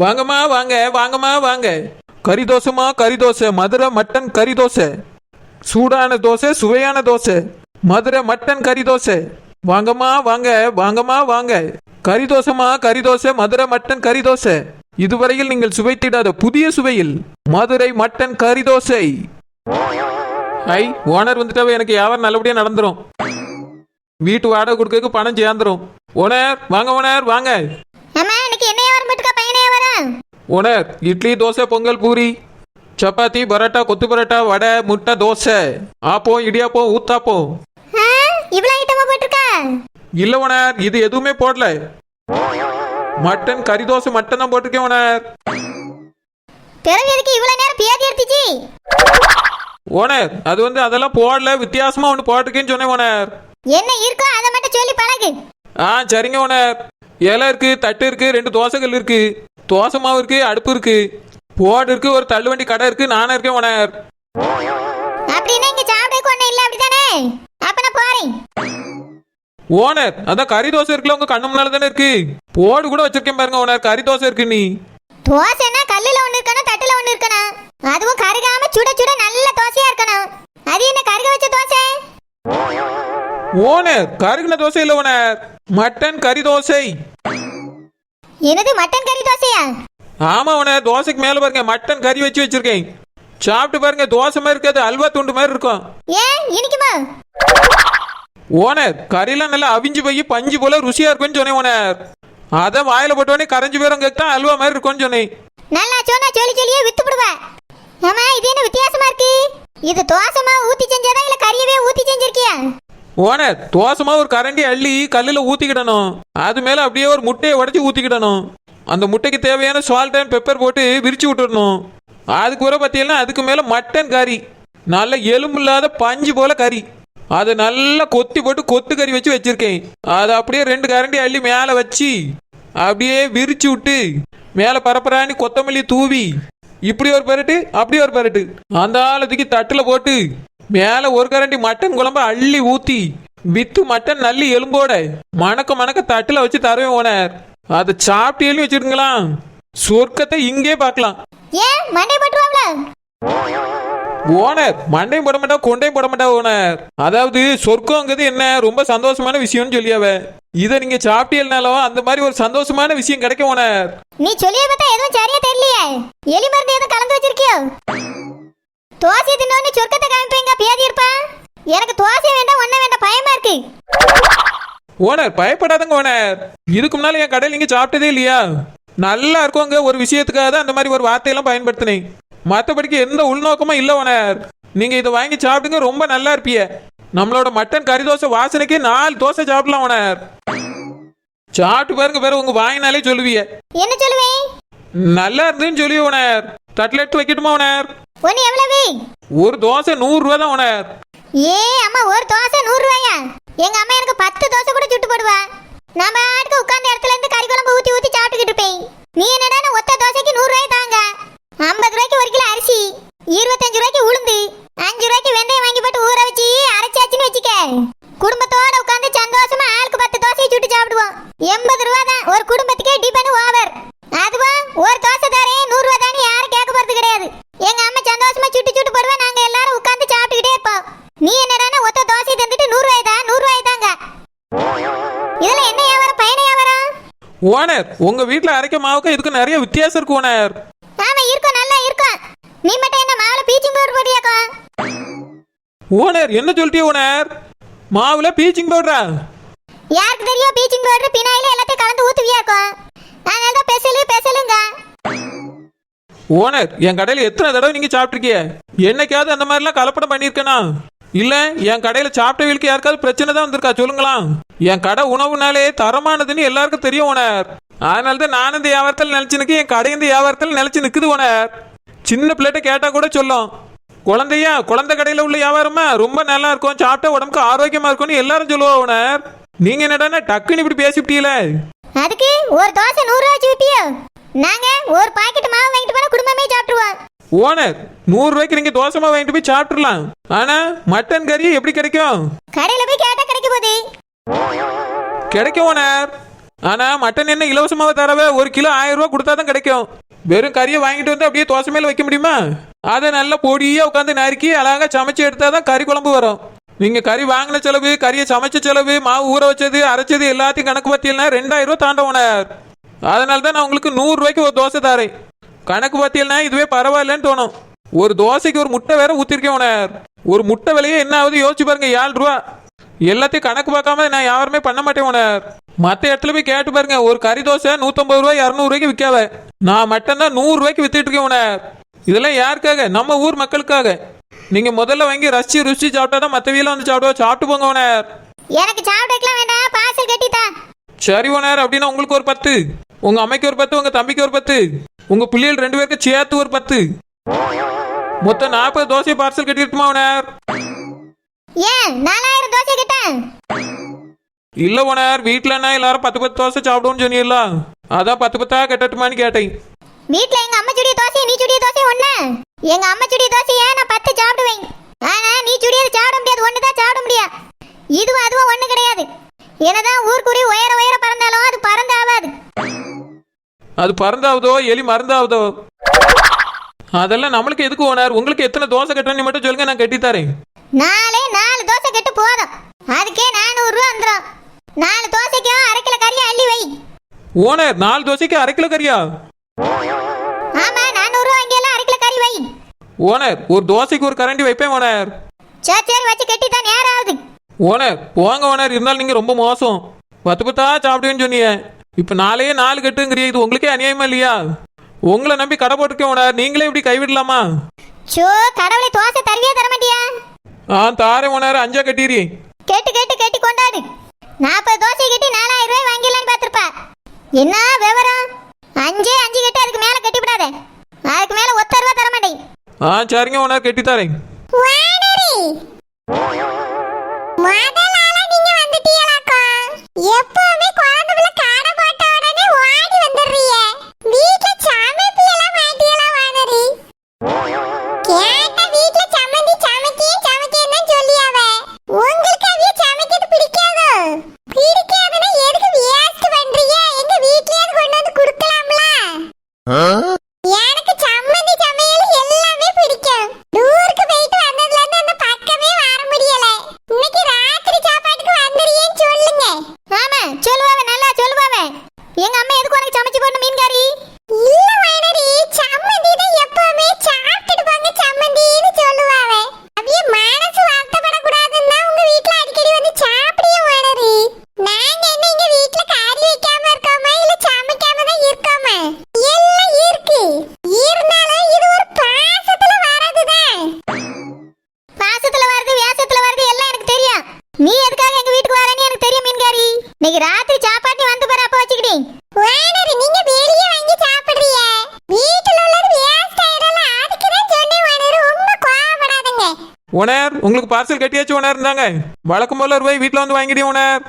வாங்கம்மா வாங்க, வாங்கம்மா வாங்க. கறி தோசைமா, கறி தோசை, மதுரை மட்டன் கறி தோசை. சூடான தோசை, சுவையான தோசை, மதுரை மட்டன் கறி தோசை. வாங்கம்மா வாங்க, வாங்கம்மா வாங்க. கறி தோசைமா, கறி தோசை, மதுரை மட்டன் கறி தோசை. இதுவரையில் நீங்கள் சுவைத்திடாத புதிய சுவையில் மதுரை மட்டன் கறி தோசை. ஐ, ஓனர் வந்துட்டாவே எனக்கு வியாபாரம் நல்லபடியா நடந்துரும். வீட்டு வாடகை கொடுக்கறதுக்கு பணம் சேர்ந்துரும். ஓனர் வாங்க, ஓனர் வாங்க. ஓனர் இட்லி, தோசை, பொங்கல், பூரி, சப்பாத்தி, பரோட்டா, கொத்து பரோட்டா, வடை, முட்டை, தோசை, ஆப்பம், இடியாப்பம், ஊத்தாப்பம். இல்ல ஓனர், இது எதுவுமே போடல. மட்டன் கறி தோசை மட்டும் தான் போட்டிருக்கேன் ஓனர். ஓனர் அது வந்து அதெல்லாம் போடல, வித்தியாசமா ஒண்ணு போட்டிருக்கேன்னு சொன்னேன் ஓனர். என்ன இருக்கோ அதை மட்டும் சொல்லி பழகு. சரிங்க ஓனர். இலை இருக்கு, தட்டு இருக்கு, 2 தோசைகள் இருக்கு, தோசை மாவு இருக்கு, அடுப்பு இருக்கு, போர்டு இருக்கு, ஒரு தள்ளுவண்டி கடை இருக்கு, நானே இருக்கேன் ஓனர். அப்படின்னா இங்க சாப்பிடக்கு ஒண்ணு இல்ல அப்படிதானே? அப்ப நான் போறேன். ஓனர் அதான் கறி தோசை இருக்குல்ல, உங்க கண்ணு முன்னால தானே இருக்கு. போர்டு கூட வச்சிருக்கேன் பாருங்க ஓனர், கறி தோசை இருக்கு. நீ தோசைனா கல்லுல ஒண்ணு இருக்கணும், தட்டுல ஒண்ணு இருக்கணும். அதுவும் கருகாம சுட சுட நல்ல தோசையா இருக்கணும். அது என்ன கருக வச்ச தோசை? ஓனர் கருகின தோசை இல்ல ஓனர், மட்டன் கறி தோசை. என்னது மட்டன் கறி தோசையா? ஆமா ஓனர், தோசைக்கு மேல பாருங்க மட்டன் கறி வச்சு வச்சிருக்கேன். சாப்பிட்டு பாருங்க, தோசை மாதிரி இருக்காது, அல்வா துண்டு மாதிரி இருக்கும். ஏன் இனிக்குமா? ஓனர் கறியெல்லாம் நல்லா அவிஞ்சு போய் பஞ்சு போல ருசியா இருக்குன்னு சொன்னேன் ஓனர். அத வாயில போட்டோடனே கரைஞ்சு போயிரும், கேட்டா அல்வா மாதிரி இருக்கும்னு சொன்னேன். நல்லா சொன்னா சொல்லி சொல்லியே வித்து விடுவா. ஆமா இது என்ன வித்தியாசமா இருக்கு? இது தோசைமா ஊத்தி செஞ்சதா இல்ல கறியவே ஊத்தி செஞ்சிருக்கியா? ஓனர் தோசைமா ஒரு கரண்டி அள்ளி கல்லுல ஊத்திக்கிடணும், அது மேல அப்படியே ஒரு முட்டையை உடைச்சு ஊத்திக்கிடணும். அந்த முட்டைக்கு தேவையான சால்ட் அண்ட் பெப்பர் போட்டு விரிச்சு விட்டுடணும். அதுக்கு வர பார்த்தீங்கன்னா அதுக்கு மேல மட்டன் கறி, நல்ல எலும்பு இல்லாத பஞ்சு போல கறி, அதை நல்லா கொத்தி போட்டு கொத்து கறி வச்சு வச்சிருக்கேன். அதை அப்படியே 2 கரண்டி அள்ளி மேல வச்சு அப்படியே விரிச்சு விட்டு மேல பரப்பராணி கொத்தமல்லி தூவி இப்படி ஒரு பரட்டு அப்படி ஒரு பரட்டு அந்த ஆளுக்கு தட்டுல போட்டு மேல ஒரு கரண்டி மட்டன் குழம்பு அள்ளி ஊத்தி வித்து மட்டன் நல்லி எலும்போட மணக்க மணக்க தட்டுல வச்சு தருவேன் ஓனர். அதை சாப்பிட்டு எழுதி வச்சிருங்களா, சொர்க்கத்தை இங்கே பார்க்கலாம். ஏன் மண்டை போட்டுருவாங்களா? ஓனர் மண்டையும் போட மாட்டா, கொண்டையும் போட மாட்டா ஓனர். அதாவது சொர்க்கங்கிறது என்ன ரொம்ப சந்தோஷமான விஷயம்னு சொல்லியாவ. இதை நீங்க சாப்பிட்டீங்கனாலும் அந்த மாதிரி ஒரு சந்தோஷமான விஷயம் கிடைக்கும் ஓனர். நீ சொல்லிய பார்த்தா எதுவும் சரியா தெரியலையே. எலி மருந்து எதுவும் கலந்து வச்சிருக்கியோ? தோசை தின்னோன்னு சொர்க்கத்தை காமிப்பீங்க பேதி இருப்பா. எனக்கு தோசை வேண்டாம், ஒன்னும் வேண்டாம், பயமா இருக்கு. ஓனர் பயப்படாதங்க ஓனர், இதுக்கு முன்னால என் கடையில் நீங்க சாப்பிட்டதே இல்லையா? நல்லா இருக்குங்க, ஒரு விஷயத்துக்காக தான் அந்த மாதிரி ஒரு வார்த்தையெல்லாம் பயன்படுத்தினேன். மற்றபடிக்கு எந்த உள்நோக்கமும் இல்லை ஓனர். நீங்க இதை வாங்கி சாப்பிடுங்க, ரொம்ப நல்லா இருப்பிய. நம்மளோட மட்டன் கறி தோசை வாசனைக்கு 4 தோசை சாப்பிடலாம் ஓனர். சாப்பிட்டு பாருங்க, பேரு உங்க வாங்கினாலே சொல்லுவீங்க. என்ன சொல்லுவேன்? நல்லா இருந்துன்னு சொல்லி ஓனர். தட்டில் எடுத்து வைக்கட்டுமா ஓனர்? ஒன்னு எவ்வளவு? ஒரு தோசை 100 ரூபா தான் ஓனர். ஏ அம்மா, ஒரு தோசை 100 ரூபாயா? எங்க அம்மா எனக்கு 10 தோசை கூட சுட்டு போடுவா. நம்ம ஆட்டுக்கு உட்கார்ந்த இடத்துல இருந்து கறி குழம்பு ஊத்தி ஊத்தி சாப்பிட்டுக்கிட்டு இருப்பேன். நீ என்னடா ஒத்த தோசைக்கு 100 ரூபாய் தாங்க. 50 ரூபாய்க்கு 1 கிலோ அரிசி, 25 ரூபாய்க்கு உளுந்து, 5 ரூபாய்க்கு வெந்தயம் வாங்கி போட்டு ஊற வச்சு அரைச்சாச்சுன்னு வச்சுக்க. குடும்பத்தோட உட்கார்ந்து சந்தோஷமா ஆளுக்கு 10 தோசையை சுட்டு சாப்பிடுவோம். 80 ரூபா தான் ஒரு குடும்பத்துக்கே டிபன் ஓவர். அதுவா ஒரு தோசை தாரே 100 ரூபா தானே யாரும் கேட்க போறது கிடையாது. எங்க அம்மா சந்தோஷமா சுட்டு சுட்டு போடுவா, நாங்க எல்லாரும் உட்கார்ந்து சாப்பிட்டுக்கிட்டே இருப்போம். நீ என்னடா ஒத்த தோசை தந்துட்டு 100 ரூபாய் தான் 100 ரூபாய் தாங்க. இதுல என்ன வியாபாரம், பயண வியாபாரம்? ஓனர் உங்க வீட்டுல அரைக்க மாவுக்கு இதுக்கு நிறைய வித்தியாசம் இருக்கு ஓனர். ஆமா இருக்கும், நல்லா இருக்கும். நீ மட்டும் என்ன மாவுல பீச்சிங் பவுடர் போடியாக்கா? ஓனர் என்ன சொல்லிட்டிய ஓனர்? மாவுல பீச்சிங் பவுடரா? யாருக்கு தெரியும், பீச்சிங் பவுடர் பினாயில எல்லாத்தையும் கலந்து ஊத்துவியா இருக்கும். அதனால தான் பெசலுங்க. ஓனர் என் கடையில எத்தனை தடவை நீங்க சாப்பிட்டுருக்கீங்க? என்னைக்காவது அந்த மாதிரிலாம் கலப்படம் பண்ணிருக்கேனா? இல்ல என் கடையில சாப்பிட்டவங்களுக்கு யாருக்காவது பிரச்சனை தான் வந்திருக்கா சொல்லுங்களா? என் கடை உணவுனாலே தரமானதுன்னு எல்லாருக்கும் தெரியும் ஓனர். அதனாலதான் நான் இந்த வியாபாரத்தில் நினைச்சு நிற்க, என் கடை இந்த வியாபாரத்தில் நினைச்சு நிக்குது ஓனர். சின்ன பிள்ளைகிட்ட கேட்டா கூட சொல்லும், குழந்தை கடையில உள்ள வியாபாரமா ரொம்ப நல்லா இருக்கும், சாப்பிட்டா உடம்புக்கு ஆரோக்கியமா இருக்கும்னு எல்லாரும் சொல்லுவா ஓனர். நீங்க என்னடா டக்குன்னு இப்படி பேசிவிட்டீல? அதுக்கு ஒரு தோசை 100 ரூபாய் வச்சுப்பியோ? நாங்க ஒரு பாக்கெட் மாவு வாங்கிட்டு போனா குடும்பமே சாப்பிடுவோம். ஓனர் 100 ரூபாய்க்கு நீங்க தோசை மாவு வாங்கிட்டு போய் சாப்பிட்டுலாம். ஆனா மட்டன் கறி எப்படி கிடைக்கும்? கடையில போய் கேட்டா கிடைக்க போகுது. கிடைக்கும் ஓனர். ஆனா மட்டன் என்ன இலவசமாக தரவே 1 கிலோ 1000 ரூபா கொடுத்தா தான் கிடைக்கும். வெறும் கறியை வாங்கிட்டு வந்து அப்படியே தோசை மேல வைக்க முடியுமா? அதை நல்லா பொடியா உட்காந்து நறுக்கி அழகா சமைச்சு எடுத்தாதான் கறி குழம்பு வரும். நீங்க கறி வாங்கின செலவு, கறியை சமைச்ச செலவு, மாவு ஊற வச்சது, அரைச்சது எல்லாத்தையும் கணக்கு பார்த்தீங்கன்னா 2000 ரூபா தாண்ட ஓனர். அதனால தான் நான் உங்களுக்கு 100 ரூபாய்க்கு ஒரு தோசை தாரேன். கணக்கு பார்த்தீங்கன்னா இதுவே பரவாயில்லன்னு தோணும். ஒரு தோசைக்கு ஒரு முட்டை வேற ஊத்திருக்கேன் ஓனர். ஒரு முட்டை விலையே என்ன ஆகுது யோசிச்சு பாருங்க, 7 ரூபா. எல்லாத்தையும் கணக்கு பார்க்காம நான் யாருமே பண்ண மாட்டேன் ஓனர். மற்ற இடத்துல போய் கேட்டு பாருங்க, ஒரு கறி தோசை 150 ரூபாய் 200 ரூபாய்க்கு விற்காவ. நான் மட்டும் தான் 100 ரூபாய்க்கு வித்துட்டு இருக்கேன் ஓனர். இதெல்லாம் யாருக்காக? நம்ம ஊர் மக்களுக்காக. நீங்க முதல்ல வாங்கி ரசிச்சு ருசி சாப்பிட்டாதான் மற்ற வீல வந்து சாப்பிட்டு போங்க ஓனர். எனக்கு சாப்பிடக்கலாம் வேண்டாம், பார்சல் கட்டித்தா. சரி ஓனர், அப்படின்னா உங்களுக்கு ஒரு 10, உங்க அம்மைக்கு ஒரு 10, உங்க தம்பிக்கு ஒரு 10, உங்க பிள்ளைகள் 2 பேருக்கு சேர்த்து ஒரு 10, மொத்தம் 40 தோசை பார்சல் கட்டிட்டுமா ஓனர்? ஏன் 4000 தோசை கிட்டேன்? இல்ல ஓனர், வீட்டுலன்னா எல்லாரும் 10 தோசை சாப்பிடுவோம்னு சொன்னீங்களா, அதான் 10 கட்டட்டுமான்னு கேட்டேன். வீட்ல எங்க அம்மா சுடிய தோசை நீ சுடிய தோசை ஒண்ணு. எங்க அம்மா சுடிய தோசையை நான் 10 சாப்பிடுவேன். ஆனா நீ சுடியது சாப்பிட முடியாது, ஒண்ணு தான் சாப்பிட முடியும். இதுவும் அதுவும் ஒண்ணு கிடையாது. என்னதான் ஊர்க்குறி உயர உயர பறந்தாலும் அது பறந்தாவாது. அது பறந்தாவதோ எலி மறந்தாவதோ அதெல்லாம் நம்மளுக்கு எதுக்கு ஓனர்? உங்களுக்கு எத்தனை தோசை கட்டணும் மட்டும் சொல்லுங்க, நான் கட்டி தரேன். 4 தோசை கட்டு போதும். அதுக்கே 400 ரூபா வந்துடும். 4 தோசைக்கும் 1/2 கிலோ கறியை அள்ளி வை. ஓனர் 4 தோசைக்கு 1/2 கிலோ கறியா? ஆமா, 400 ரூபா வாங்கியெல்லாம் 1/2 கிலோ கறி வை. ஓனர் ஒரு தோசைக்கு ஒரு கரண்டி வைப்பேன் ஓனர். சரி வச்சு கட்டி தான் நேரம் ஆகுது. ஓனர் போங்க ஓனர், இருந்தாலும் நீங்க ரொம்ப மோசம். 10 சாப்பிடுவேன்னு சொன்னீங்க, இப்ப 4 கட்டுங்கிறீங்க. இது உங்களுக்கே அநியாயமா இல்லையா? உங்களை நம்பி கடை போட்டிருக்கேன் ஓனர், நீங்களே இப்படி கைவிடலாமா? சோ கடவுளை, தோசை தருவியா தர மாட்டியா? தாரேன் ஓனர், 5 கட்டிடுறீ. கெட்டி கொண்டாடு. 40 தோசை கட்டி 4000 ரூபாய் வாங்கிடலான்னு பார்த்துருப்பா. என்ன விவரம்? 5 கட்டி அதுக்கு மேல கட்டி விடாத. அதுக்கு மேல 1 ரூபா தர மாட்டேன். சரிங்க ஓனர், கட்டி தரேன். முதலால நீங்க வந்துட்டீங்களாக்கா? எப்பவுமே குழந்தைகளை காடை போட்ட உடனே ஓடி வந்துடுறீங்க. வீட்ல சமைப்பியெல்லாம் மாட்டியெல்லாம் வானரி. கேட்ட வீட்ல சமைக்கேன்னு தான் சொல்லியாவ. உங்களுக்கு அவிய சமைக்கிறது பிடிக்காதோ? பிடிக்காதுன்னா எதுக்கு வேஸ்ட் பண்றீங்க? எங்க வீட்லயே கொண்டு வந்து கொடுக்கலாம்ல. எனக்கு சம்மந்தி சமையல் எல்லாமே பிடிக்கும். ஊருக்கு போயிட்டு வந்ததுல இருந்து அந்த பக்கமே வர முடியல. இன்னைக்கு ராத்திரி சாப்பாட்டுக்கு வந்துறியேன்னு சொல்லுங்க. ஆமா சொல்லுவாவே, நல்லா சொல்லுவாவே. எங்க அம்மா எதுக்கு உனக்கு சமைச்சு போடணும் மீன் கறி? இல்ல மைனரி, சம்மந்தி தான் எப்பவுமே சாப்பிட்டுட்டு போங்க சம்மந்தின்னு சொல்லுவாவே. அவிய மனசு வருத்தப்படக்கூடாதுன்னா உங்க வீட்ல அடிக்கடி வந்து சாப்பிடியே மைனரி. நாங்க என்ன இங்க வீட்ல கறி வைக்காம இருக்கோமா இல்ல சமைக்காம தான் இருக்கோமா? எல்லாம் இருக்கு. இருந்தாலும் இது ஒரு பாசத்துல வரதுதான். பாசத்துல வருது, வேசத்துல வருது எல்லாம் எனக்கு தெரியும். நீ எதுக்காக எங்க வீட்டுக்கு வரேன்னு எனக்கு தெரியும் மீன்காரி. இன்னைக்கு ராத்திரி சாப்பாட்டு வந்து பாரு, அப்ப வச்சுக்கிட்டேன். வானரி நீங்க வெளியே வாங்கி சாப்பிடுறீங்க. வீட்டுல உள்ளது வேஸ்ட் ஆயிடல, அதுக்கு தான் சொன்னேன் வானரி, ரொம்ப கோவப்படாதீங்க. ஓனர் உங்களுக்கு பார்சல் கட்டியாச்சு ஓனர், இருந்தாங்க. வழக்கம் போல ரூபாய் வீட்டில் வந்து வாங்கிட்டேன் ஓனர்.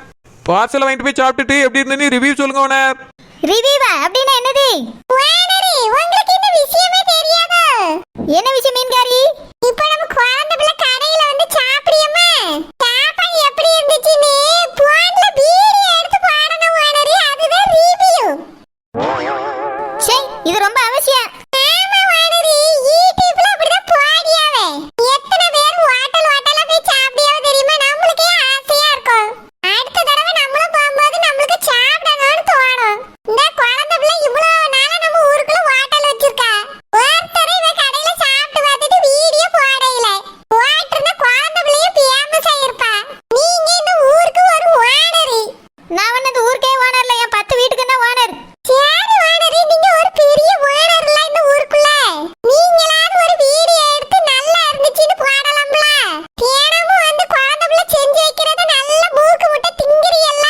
பார்சலை வாங்கிட்டு போய் சாப்பிட்டுட்டு எப்படி இருந்துன்னு ரிவ்யூ சொல்லுங்க ஓனர். ரிவ்யூவா? அப்படின்னா என்னது? வானரி உங்களுக்கு இந்த விஷயமே தெரியாதா? என்ன விஷயம் மீன்காரி? இப்போ நம்ம குழந்தை பிள்ளை கடையில வந்து சாப்பிடியமா, சாப்பாடு எப்படி இருந்துச்சுன்னு போன்ல வீடியோ எடுத்து போடணும் வானரி, அதுதான் ரிவ்யூ. சே, இது ரொம்ப அவசியம். ஆமா வானரி, யூடியூப்ல அப்படிதான் போடியாவே. எத்தனை பேர் ஹோட்டலா போய் சாப்பிடியாவே தெரியுமா? நம்மளுக்கே ஆசையா இருக்கும். அடுத்த தடவை நம்மளும் போகும்போது நம்மளுக்கு சாப்பிடணும்னு தோணும். இந்த குழந்தை பிள்ளை இவ்வளவு நாளா நம்ம ஊருக்குள்ள ஹோட்டல் வச்சிருக்கா. ஒருத்தர் இவ கடையில சாப்பிட்டு பார்த்துட்டு வீடியோ போடையில போட்டிருந்த குழந்தை பிள்ளைய ஃபேமஸ் ஆயிருப்பா. நீங்க இந்த ஊருக்கு ஒரு ஓனரு. நான் ஒண்ணு இந்த ஊருக்கே ஓனர்ல, என் 10 வீட்டுக்கு தான் ஓனர். சரி ஓனரு, நீங்க ஒரு பெரிய ஓனர்ல இந்த ஊருக்குள்ள. நீங்களாவது ஒரு வீடியோ எடுத்து நல்லா இருந்துச்சுன்னு போடலாம்ல. தினமும் வந்து குழந்தை பிள்ளை செஞ்சு வைக்கிறத நல்ல மூக்கு முட்டை திங்கிறீல்ல.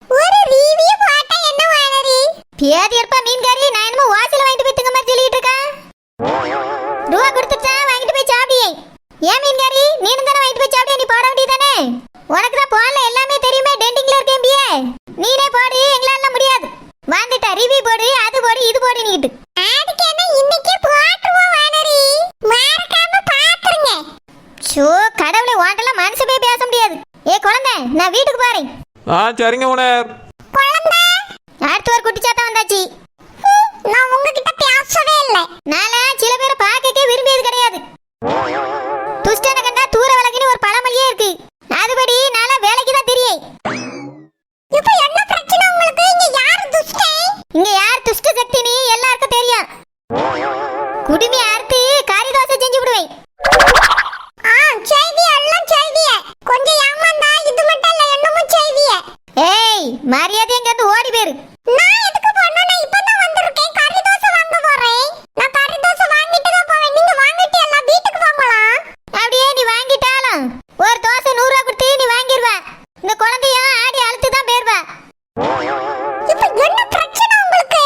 ஒரு ரிவ்யூ போட்டா என்ன வானரி? பியாதி இருப்பா மீன்காரி. நான் என்னமோ வாசல்ல வாங்கிட்டு போய் திங்க மாதிரி சொல்லிட்டு இருக்கா. ரூபா கொடுத்துட்டா வாங்கிட்டு போய் சாப்பிடியே. ஏன் மீன்காரி, நீனும் தானே வாங்கிட்டு போய் சாப்பிடியே, நீ போட வேண்டியதானே? உனக்கு தான் போன்ல எல்லாமே தெரியுமே, டெண்டிங்ல இருக்கேன் பியே. நீனே போடு, எங்களால முடியாது. வந்துட்டா ரிவ்யூ போடு, அது போடு, இது போடு நீட்டு. அதுக்கு என்ன இன்னைக்கே போட்டுருவோம் வானரி, மறக்காம பாத்துருங்க. சோ கடவுளே, வாண்டல மனசு போய் பேச முடியாது. ஏ குழந்தை, நான் வீட்டுக்கு போறேன். சரிங்க ஓனர். மரியாதை எங்க இருந்து ஓடி போயிரு. நான் எதுக்கு போறேன்? நான் இப்பதான் வந்திருக்கேன். கறி தோசை வாங்க போறேன். நான் கறி தோசை வாங்கிட்டு தான் போவேன். நீங்க வாங்கிட்டு எல்லாம் வீட்டுக்கு போங்கலாம். அப்படியே நீ வாங்கிட்டாலும் ஒரு தோசை 100 ரூபாய் கொடுத்து நீ வாங்கிடுவ. இந்த குழந்தையும் ஆடி அழுத்து தான் போயிருவா. இப்ப என்ன பிரச்சனை உங்களுக்கு?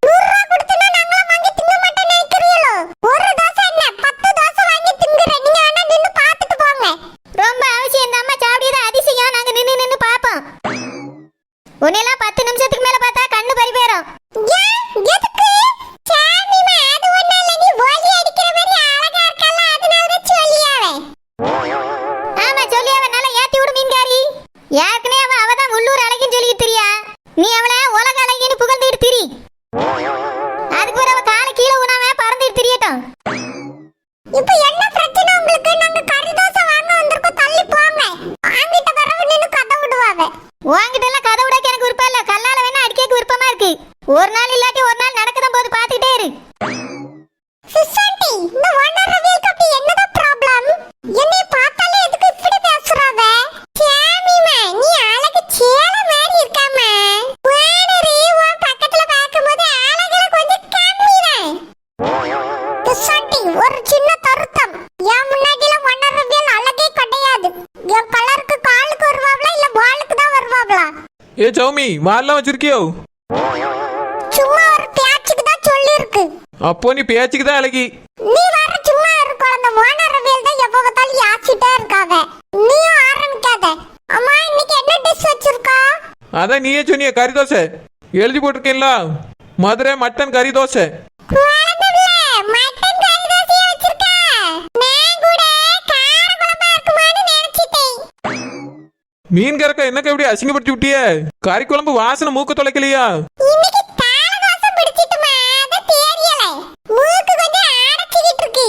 100 ரூபாய் கொடுத்தா நாங்களாம் வாங்கி திங்க மாட்டேன்னு நினைக்கிறீங்களோ? ஒரு தோசை என்ன 10 தோசை வாங்கி திங்குறேன். நீங்க வேணா நின்னு பார்த்துட்டு போங்க. ரொம்ப அவசியம் இந்த அம்மா சாப்பிடியது அதிசயம். நாங்க நின்னு பாப்போம். உன்னையெல்லாம் 10 நிமிஷத்துக்கு மேல பார்த்தா கண்ணு பறி போயிடும். எதுக்கு? சாமிமா அது ஒண்ணு இல்ல. நீ ஓலி அடிக்கிற மாதிரி அழகா இருக்கல, அதனால தான் சொல்லியாவே. ஆமா சொல்லியாவே. நல்லா ஏத்தி விடு மீன்காரி. ஏற்கனவே அவ தான் உள்ளூர் அழகின்னு சொல்லிட்டு திரியா. நீ அவளை உலக அழகின்னு புகழ்ந்துட்டு திரி. அதுக்கு ஒரு அவ காலை கீழே உணாம பறந்துட்டு திரியட்டும். இப்போ என்ன பிரச்சனை உங்களுக்கு? நாங்க கறி தோசை வாங்க வந்திருக்கோம். தள்ளி போங்க. வாங்கிட்ட வரவு நின்னு கதை விடுவாவே. வாங்கிட்ட எல்லாம் கதை விடக்க எனக்கு விருப்பம் இல்ல. கல்லால வேணா அடிக்க விருப்பமா இருக்கு. ஒரு நாள் இல்லாட்டி ஒரு நாள் நடக்கதான் போது பாத்துக்கிட்டே இரு. சிஸ்டர் இந்த ஓனர் ரவிக்கு அப்படி என்னதான் ப்ராப்ளம்? என்னை பார்த்தாலே எதுக்கு இப்படி பேசுறாவ? சாமிமா நீ அழகு சேல மாதிரி இருக்காமா. ஓனரே உன் பக்கத்துல பாக்கும்போது அழகுல கொஞ்சம் கம்மிதான். சிஸ்டர் ஒரு சின்ன தருத்தம். என் முன்னாடில ஓனர் ரவியல் அழகே கிடையாது. என் கலருக்கு காலுக்கு வருவாங்களா இல்ல பாலுக்கு தான் வருவாங்களா? ஏ சௌமி வால்லாம் வச்சிருக்கியோ? சும்மா ஒரு பேச்சுக்கு தான் சொல்லி இருக்கு. அப்போ நீ பேச்சுக்கு தான் அழகி. நீ வர சும்மா இருக்கு. அந்த ஓனர் ரவியல் தான் எப்ப பார்த்தாலும் யாச்சிட்டே இருக்காவ. நீயும் ஆரம்பிக்காத. அம்மா இன்னைக்கு என்ன டிஷ் வச்சிருக்கா? அதான் நீயே சொன்னிய கறி தோசை எழுதி போட்டிருக்கீங்களா? மதுரை மட்டன் கறி தோசை. மட்டன் கறி தோசையை வச்சிருக்கா? நான் கூட கார குழம்பா இருக்குமான்னு நினைச்சிட்டேன். மீன் கறக்க என்னக்க எப்படி அசிங்கப்படுத்தி விட்டிய? கறி குழம்பு வாசனை மூக்க தொலைக்கலையா? இன்னைக்கு தாள தோசை பிடிச்சிட்டுமா? அது தெரியல. மூக்கு கொஞ்சம் அடைச்சிக்கிட்டு இருக்கு.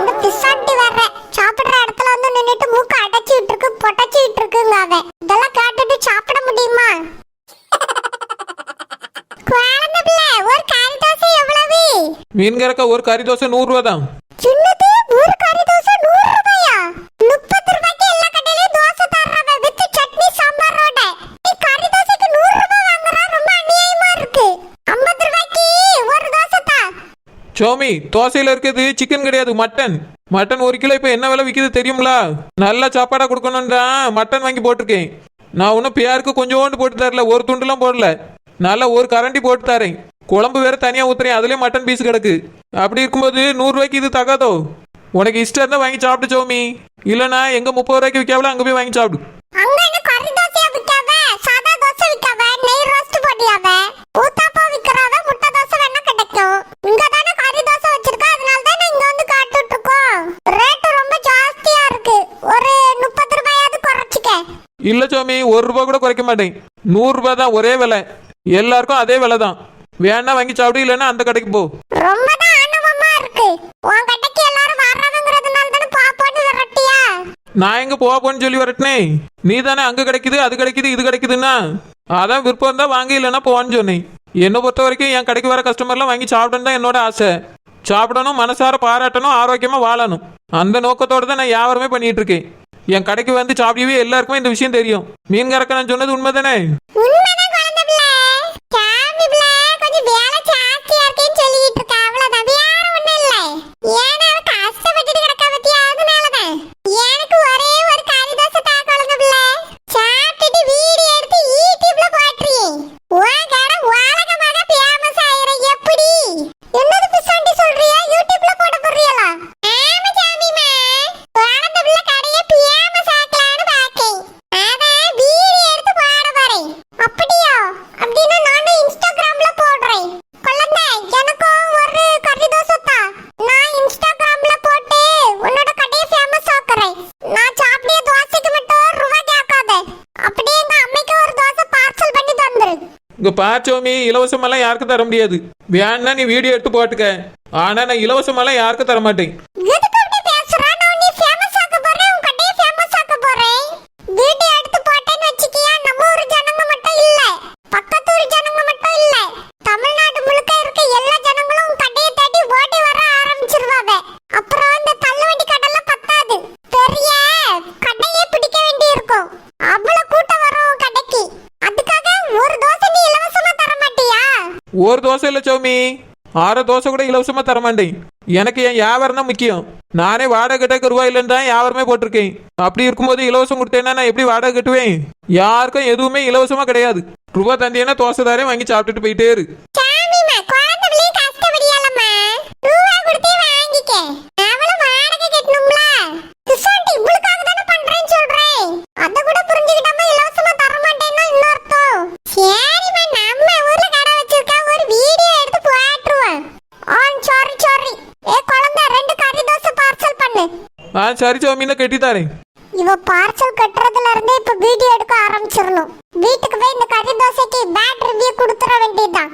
இந்த பிசாட்டி வர்ற சாப்பிடுற இடத்துல வந்து நின்னுட்டு மூக்கு அடைச்சிட்டு இருக்கு, பொட்டச்சிட்டு இருக்குங்க அவ. இதெல்லாம் கேட்டுட்டு சாப்பிட முடியுமா? குழந்தை பிள்ளை ஒரு கறி தோசை எவ்வளவு? மீன் கறக்க ஒரு கறி தோசை 100 ரூபா தான். சின்னது ஒரு கறி தோசை 100 ரூபாயா? 30 ரூபாய்க்கு எல்லா கடையிலயும் தோசை தர்றாங்க வித் சட்னி சாம்பாரோட. நீ கறி தோசைக்கு 100 ரூபாய் வாங்குறா, ரொம்ப அநியாயமா இருக்கு. 50 ரூபாய்க்கு ஒரு தோசை தா. சௌமி தோசையில இருக்குது சிக்கன் கிடையாது, மட்டன். மட்டன் 1 கிலோ இப்ப என்ன விலை விக்குது தெரியுங்களா? நல்ல சாப்பாடா கொடுக்கணும்டா மட்டன் வாங்கி போட்டிருக்கேன். நான் ஒன்னும் பேருக்கு கொஞ்சோண்டு போட்டு தரல, ஒரு துண்டுலாம் போடல. நல்லா ஒரு கரண்டி போட்டு தரேன். குழம்பு வேற தனியா ஊத்துறேன், அதுலயே மட்டன் பீஸ் கிடக்கு. அப்படி இருக்கும்போது 100 ரூபாய்க்கு இது தகாதோ? உனக்கு இஷ்டம் இருந்தா வாங்கி சாப்பிட்டு சௌமி. இல்லனா எங்க 30 ரூபாய்க்கு விற்காவல அங்க போய் வாங்கி சாப்பிடு. அங்க என்ன கறி தோசையா விக்காவ? சாதா தோசை விக்காவ? நெய் ரோஸ்ட் போடியாவ? ஊத்தாப்பா விக்கறாவ? முட்டை தோசை வேணா கிடைக்கும். இங்க தான கறி தோசை வச்சிருக்கா, அதனால தான் இங்க வந்து காட்டிட்டு இருக்கோம். ரேட் ரொம்ப ஜாஸ்தியா இருக்கு. ஒரு 30 ரூபாயாவது குறைச்சிக்க. இல்ல சௌமி 1 ரூபாய் கூட குறைக்க மாட்டேன். 100 ரூபாய் தான் ஒரே விலை. எல்லாருக்கும் அதே விலை தான். வேணா வாங்கி சாப்பிடு, இல்லைன்னா அந்த கடைக்கு போ. ரொம்ப தான் ஆனவமா இருக்கு. உன் கடைக்கு எல்லாரும் வர்றவங்கிறதுனால தானே பாப்போன்னு விரட்டியா? நான் எங்க போன்னு சொல்லி வரட்டனே? நீ தானே அங்க கிடைக்குது அது கிடைக்குது இது கிடைக்குதுன்னா அதான் விருப்பம் தான் வாங்கி, இல்லைன்னா போவான்னு சொன்னேன். என்னை பொறுத்த வரைக்கும் என் கடைக்கு வர கஸ்டமர்லாம் வாங்கி சாப்பிடணும் தான் என்னோட ஆசை. சாப்பிடணும், மனசார பாராட்டணும், ஆரோக்கியமா வாழணும். அந்த நோக்கத்தோட தான் நான் வியாபாரமே பண்ணிட்டு இருக்கேன். என் கடைக்கு வந்து சாப்பிடவே எல்லாருக்குமே இந்த விஷயம் தெரியும். மீன் கறக்க நான் சொன்னது உண்மைதானே? உண்மைதான் குழந்தை பிள்ளை. சாமி பிள்ளை கொஞ்சம் வேலை ஜாஸ்தியா இருக்கேன்னு சொல்லிட்டு இருக்கா, அவ்வளவுதான். வேற ஒண்ணும் இல்லை. ஏன்னா அவ கஷ்டப்பட்டுட்டு கிடக்கா பத்தியா, அதனாலதான். எனக்கு ஒரே ஒரு கறி தோசை தா குழந்தை பிள்ளை. சாப்பிட்டுட்டு வீடியோ எடுத்து யூடியூப்ல போட்டுறீ. உன் கடை உலகமாக ஃபேமஸ் ஆயிரும். எப்படி? என்னது பிசாண்டி சொல்றியா? யூடியூப்ல போட போறியலா? ஆமா சாமிமா, குழந்தை பிள்ளை கடையை ஃபேமஸ் ஆக்கலான்னு பாக்கேன். அதான் வீடியோ எடுத்து போட போறேன். அப்படியா? அப்படின்னா நானும் இன்ஸ்டாகிராம்ல போடுறேன். குழந்தை எனக்கும் ஒரு கறி தோசை தா. நான் இன்ஸ்டாகிராம்ல போட்டு உன்னோட கடையை ஃபேமஸ் ஆக்குறேன். நான் சாப்பிட்டிய தோசைக்கு மட்டும் ரூபாய் கேட்காத. அப்படியே எங்க அம்மைக்கு ஒரு தோசை பார்சல் பண்ணி தந்துரு. இங்க பாச்சோமி இலவசமெல்லாம் யாருக்கும் தர முடியாது. வேணா நீ வீடியோ எடுத்து போட்டுக்க. ஆனா நான் இலவசமெல்லாம் யாருக்கும் தர மாட்டேன். எதுக்கு அப்படி பேசுற? நான் நீ ஃபேமஸ் ஆக்க போறேன், உன் கடையை ஃபேமஸ் ஆக்க போறேன். வீடியோ எடுத்து போட்டேன்னு வச்சுக்கியா, நம்ம ஊர் ஜனங்க மட்டும் இல்ல, பக்கத்து ஊர் ஜனங்க மட்டும் இல்ல, தமிழ்நாடு முழுக்க இருக்க எல்லா ஜனங்களும் உன் கடையை தேடி ஓடி வர ஆரம்பிச்சிருவாங்க. அப்புறம் இந்த தள்ளுவண்டி கடைலாம் பத்தாது, பெரிய கடையே பிடிக்க வேண்டி இருக்கும். அவ்வளவு கூட்டம் வரும் உன் கடைக்கு. அதுக்காக ஒரு தோசை இல்லை சௌமி, 6 தோசை கூட இலவசமா தரமாட்டேன். எனக்கு என் வியாபாரம் தான் முக்கியம். நானே வாடகை கட்ட ரூபாய் இல்லைன்னு தான் வியாபாரமே போட்டிருக்கேன். அப்படி இருக்கும்போது இலவசம் கொடுத்தேன்னா நான் எப்படி வாடகை கட்டுவேன்? யாருக்கும் எதுவுமே இலவசமா கிடையாது. ரூபா தந்தியன்னா தோசை தாரே வாங்கி சாப்பிட்டுட்டு போயிட்டே இரு. சாமிமா குழந்தைகளே கஷ்டப்படியாலம்மா. ரூபா கொடுத்தே வாங்கிக்க. அவளும் வாடகை கட்டணும்ல. கிஷாண்டி இவளுக்காக தானே பண்றேன்னு சொல்றேன். அத கூட புரிஞ்சுக்கிட்டாம இலவசமா தர மாட்டேன்னா இன்னொருத்தம். சரிம்மா நம்ம ஊர்ல கடை வச்சிருக்கா, ஒரு வீடியோ எடுத்து போட்டுருவோம். சாரி. ஏ குழந்தை 2 கறி தோசை பார்சல் பண்ணு. சரி சௌமின்னு கட்டி தாரேன். இவ பார்சல் கட்டுறதுல இருந்தே இப்ப வீடியோ எடுக்க ஆரம்பிச்சிடணும். வீட்டுக்கு போய் இந்த கறி தோசைக்கு பேட் ரிவ்யூ கொடுத்துற வேண்டியதுதான்.